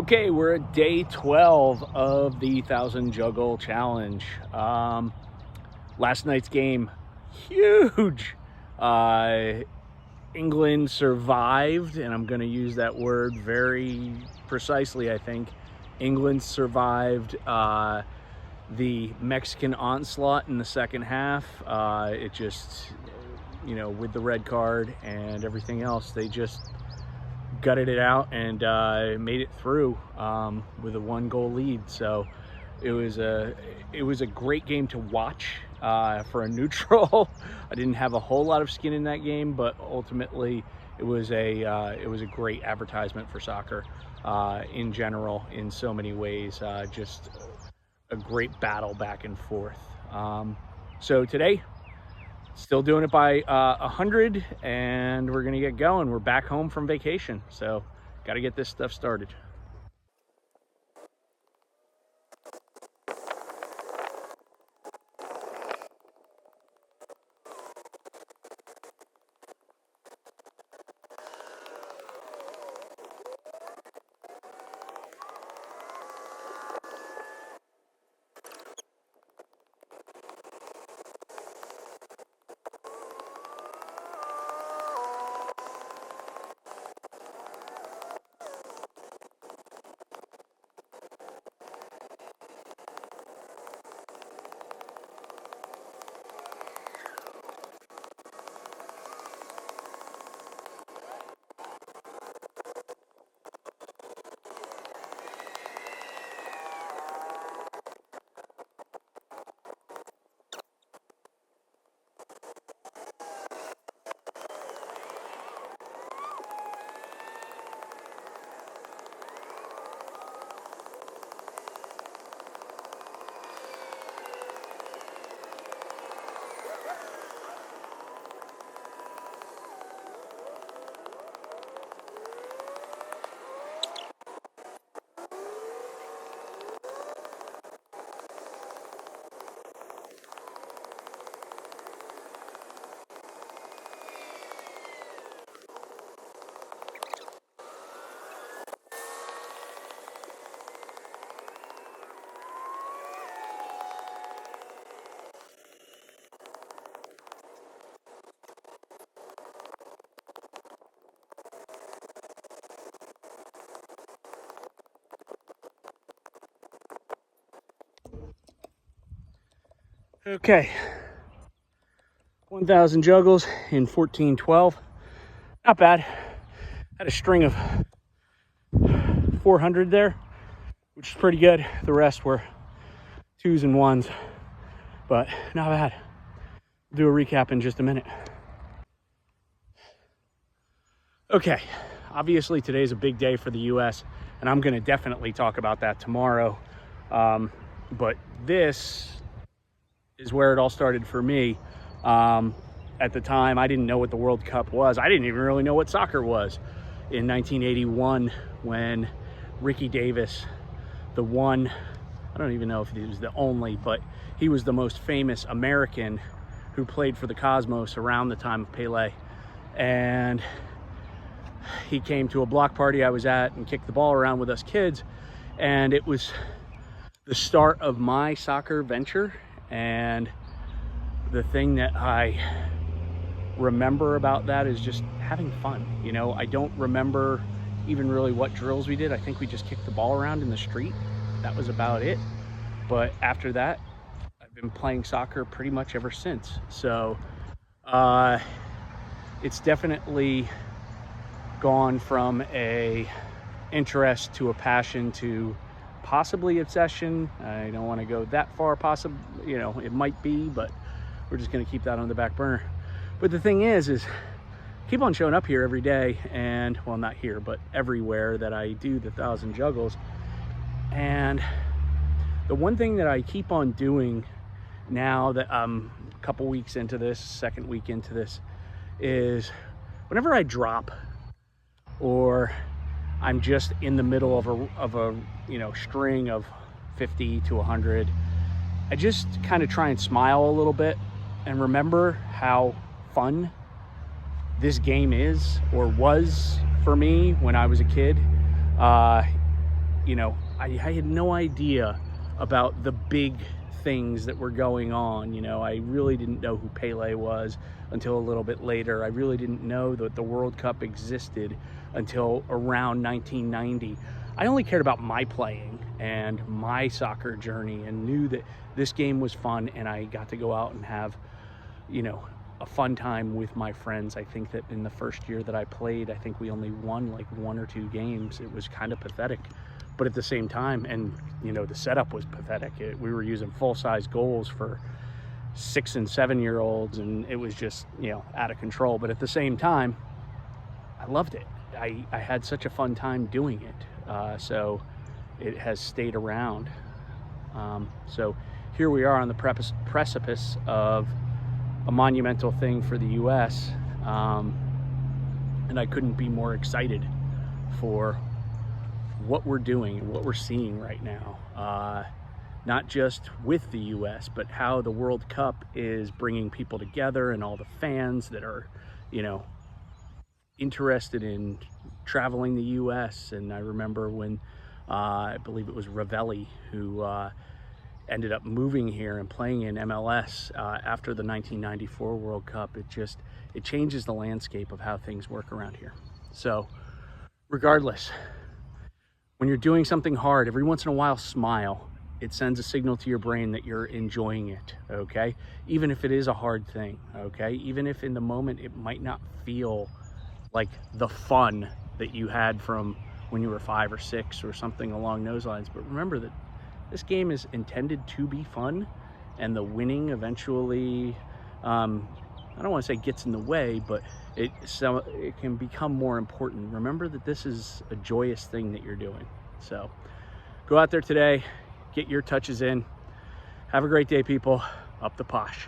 Okay, we're at day 12 of the 1,000 Juggle Challenge. Last night's game, huge. England survived, and I'm going to use that word very precisely, I think. England survived the Mexican onslaught in the second half. It just, with the red card and everything else, they just gutted it out and made it through with a 1-goal lead. So it was a great game to watch for a neutral. I didn't have a whole lot of skin in that game, but ultimately it was a great advertisement for soccer in general in so many ways. Just a great battle back and forth. So today, still doing it by 100, and we're gonna get going. We're back home from vacation, so got to get this stuff started. Okay, 1,000 juggles in 14:12. Not bad. Had a string of 400 there, which is pretty good. The rest were 2s and 1s, but not bad. We'll do a recap in just a minute. Okay, obviously today's a big day for the US, and I'm going to definitely talk about that tomorrow. But this is where it all started for me. At the time, I didn't know what the World Cup was. I didn't even really know what soccer was in 1981 when Ricky Davis, the one, I don't even know if he was the only, but he was the most famous American who played for the Cosmos around the time of Pele. And he came to a block party I was at and kicked the ball around with us kids. And it was the start of my soccer venture. And the thing that I remember about that is just having fun. I don't remember even really what drills we did. I think we just kicked the ball around in the street. That was about it. But after that, I've been playing soccer pretty much ever since. So it's definitely gone from a interest to a passion to possibly obsession. I don't want to go that far. It might be, but we're just going to keep that on the back burner. But the thing is keep on showing up here every day, and well, not here, but everywhere that I do the 1,000 juggles. And the one thing that I keep on doing now that I'm a couple weeks into this, second week into this, is whenever I drop or I'm just in the middle of a string of 50 to 100, I just kind of try and smile a little bit and remember how fun this game is, or was for me when I was a kid. you know, I had no idea about the big things that were going on. You know, I really didn't know who Pele was until a little bit later. I really didn't know that the World Cup existed until around 1990. I only cared about my playing and my soccer journey, and knew that this game was fun, and I got to go out and have, you know, a fun time with my friends. I think that in the first year that I played, I think we only won like 1 or 2 games. It was kind of pathetic, but at the same time, and you know, the setup was pathetic. We were using full-size goals for 6 and 7-year-olds, and it was just, you know, out of control. But at the same time, I loved it. I had such a fun time doing it. So it has stayed around. So here we are on the precipice of a monumental thing for the US, and I couldn't be more excited for what we're doing and what we're seeing right now. Not just with the US, but how the World Cup is bringing people together, and all the fans that are, you know, interested in traveling the US. And I remember when I believe it was Ravelli who ended up moving here and playing in MLS after the 1994 World Cup. It changes the landscape of how things work around here. So regardless, when you're doing something hard, every once in a while smile. It sends a signal to your brain that you're enjoying it, okay? Even if it is a hard thing, okay? Even if in the moment it might not feel like the fun that you had from when you were 5 or 6 or something along those lines. But remember that this game is intended to be fun, and the winning eventually, I don't want to say gets in the way, but it can become more important. Remember that this is a joyous thing that you're doing. So go out there today, get your touches in. Have a great day, people. Up the posh.